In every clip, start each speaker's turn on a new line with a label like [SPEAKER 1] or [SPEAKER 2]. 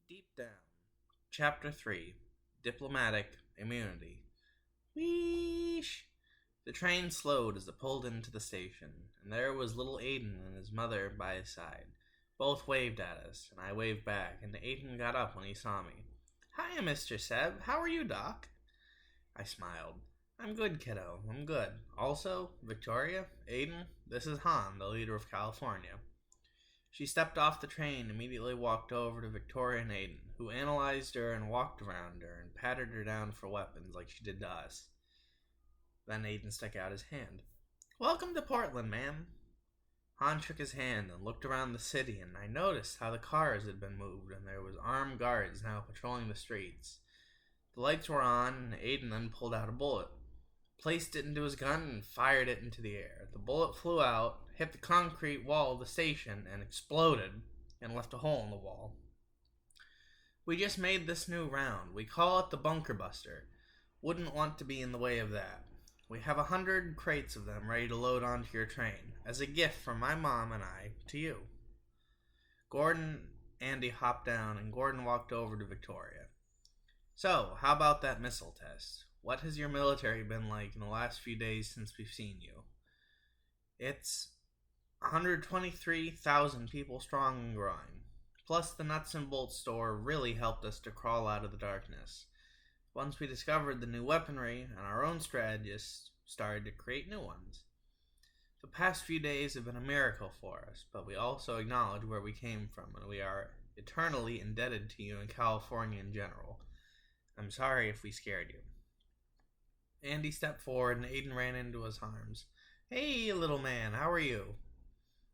[SPEAKER 1] Deep Down. Chapter 3 Diplomatic Immunity. Wheesh! The train slowed as it pulled into the station, and there was little Aiden and his mother by his side. Both waved at us, and I waved back, and Aiden got up when he saw me. "Hiya, Mr. Seb. How are you, Doc?" I smiled. "I'm good, kiddo. I'm good. Also, Victoria, Aiden, this is Han, the leader of California." She stepped off the train and immediately walked over to Victoria and Aiden, who analyzed her and walked around her and patted her down for weapons like she did to us. Then Aiden stuck out his hand. "Welcome to Portland, ma'am." Han shook his hand and looked around the city, and I noticed how the cars had been moved and there was armed guards now patrolling the streets. The lights were on, and Aiden then pulled out a bullet, placed it into his gun, and fired it into the air. The bullet flew out, hit the concrete wall of the station, and exploded, and left a hole in the wall. "We just made this new round. We call it the Bunker Buster. Wouldn't want to be in the way of that. We have 100 crates of them ready to load onto your train, as a gift from my mom and I to you." Andy hopped down, and Gordon walked over to Victoria. "So, how about that missile test? What has your military been like in the last few days since we've seen you?" "It's 123,000 people strong and growing. Plus, the nuts and bolts store really helped us to crawl out of the darkness. Once we discovered the new weaponry, and our own strategists started to create new ones. The past few days have been a miracle for us, but we also acknowledge where we came from, and we are eternally indebted to you and California in general. I'm sorry if we scared you." Andy stepped forward, and Aiden ran into his arms. "Hey, little man, how are you?"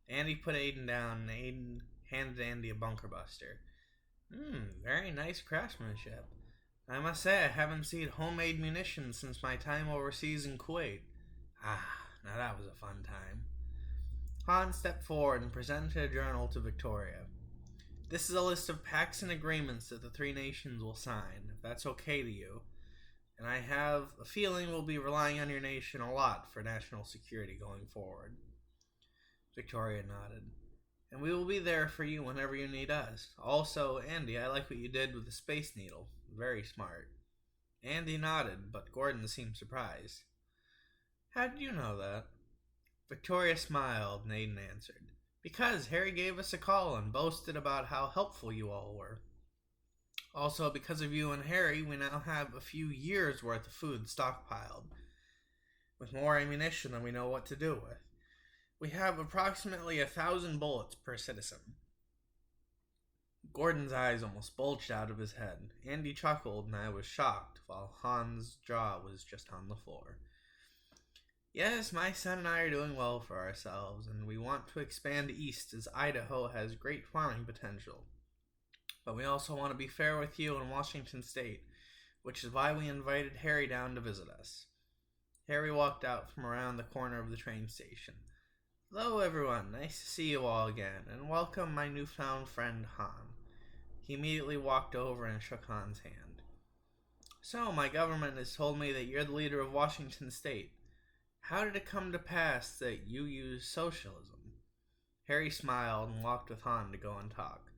[SPEAKER 1] Andy put Aiden down, and Aiden handed Andy a bunker buster. Very nice craftsmanship. I must say I haven't seen homemade munitions since my time overseas in Kuwait. Now that was a fun time." Han stepped forward and presented a journal to Victoria. "This is a list of pacts and agreements that the three nations will sign, if that's okay to you. And I have a feeling we'll be relying on your nation a lot for national security going forward." Victoria nodded. "And we will be there for you whenever you need us. Also, Andy, I like what you did with the Space Needle. Very smart." Andy nodded, but Gordon seemed surprised. "How did you know that?" Victoria smiled, and Aiden answered, "Because Harry gave us a call and boasted about how helpful you all were. Also, because of you and Harry, we now have a few years' worth of food stockpiled, with more ammunition than we know what to do with. We have approximately 1,000 bullets per citizen." Gordon's eyes almost bulged out of his head. Andy chuckled, and I was shocked, while Han's jaw was just on the floor. "Yes, my son and I are doing well for ourselves, and we want to expand east as Idaho has great farming potential. But we also want to be fair with you in Washington State, which is why we invited Harry down to visit us." Harry walked out from around the corner of the train station. "Hello, everyone. Nice to see you all again, and welcome my newfound friend, Han." He immediately walked over and shook Han's hand. "So, my government has told me that you're the leader of Washington State. How did it come to pass that you use socialism?" Harry smiled and walked with Han to go and talk.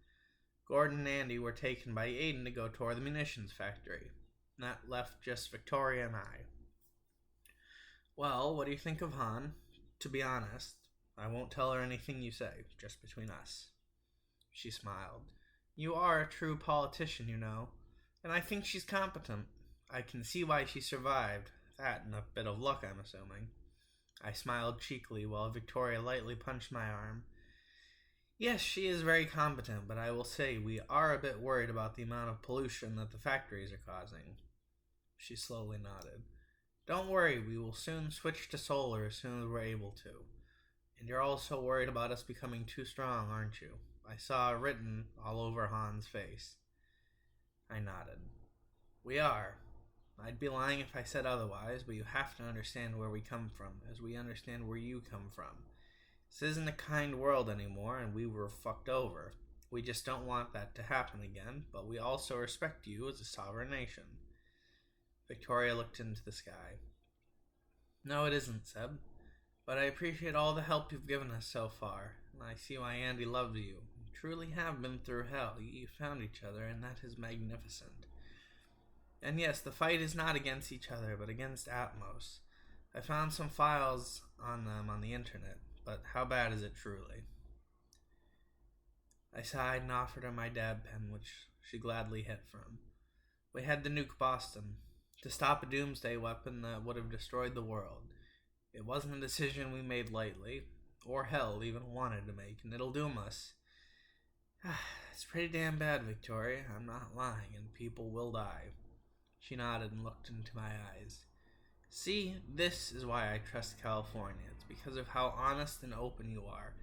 [SPEAKER 1] Gordon and Andy were taken by Aiden to go tour the munitions factory. That left just Victoria and I. "Well, what do you think of Han? To be honest, I won't tell her anything you say, just between us." She smiled. "You are a true politician, you know, and I think she's competent. I can see why she survived. That and a bit of luck, I'm assuming." I smiled cheekily while Victoria lightly punched my arm. "Yes, she is very competent, but I will say we are a bit worried about the amount of pollution that the factories are causing." She slowly nodded. "Don't worry, we will soon switch to solar as soon as we're able to. And you're also worried about us becoming too strong, aren't you?" I saw it written all over Han's face. I nodded. "We are. I'd be lying if I said otherwise, but you have to understand where we come from, as we understand where you come from. This isn't a kind world anymore, and we were fucked over. We just don't want that to happen again, but we also respect you as a sovereign nation." Victoria looked into the sky. "No, it isn't, Seb. But I appreciate all the help you've given us so far, and I see why Andy loves you. truly have been through hell. You found each other, and that is magnificent. And yes, the fight is not against each other, but against Atmos. I found some files on them on the internet, but how bad is it truly? I sighed and offered her my dab pen, which she gladly hit from. We had to nuke Boston, to stop a doomsday weapon that would have destroyed the world. It wasn't a decision we made lightly, or hell even wanted to make, and it'll doom us. It's pretty damn bad, Victoria. I'm not lying, and people will die. She nodded and looked into my eyes. See, this is why I trust California. It's because of how honest and open you are.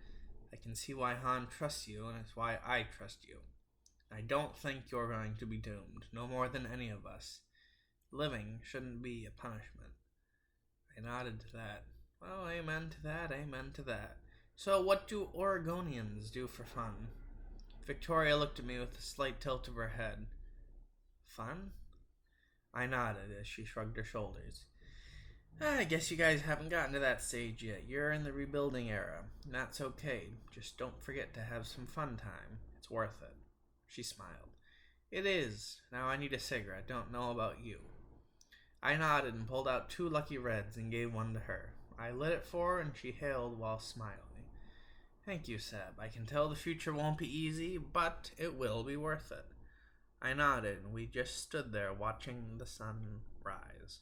[SPEAKER 1] I can see why Han trusts you, and it's why I trust you. I don't think you're going to be doomed, no more than any of us. Living shouldn't be a punishment. I nodded to that. Well, amen to that, amen to that. So what do Oregonians do for fun? Victoria looked at me with a slight tilt of her head. Fun? I nodded as she shrugged her shoulders. I guess you guys haven't gotten to that stage yet. You're in the rebuilding era, and that's okay. Just don't forget to have some fun time. It's worth it. She smiled. It is. Now I need a cigarette. Don't know about you. I nodded and pulled out 2 Lucky Reds and gave one to her. I lit it for her, and she hailed while smiling. Thank you, Seb. I can tell the future won't be easy, but it will be worth it. I nodded, and we just stood there watching the sun rise.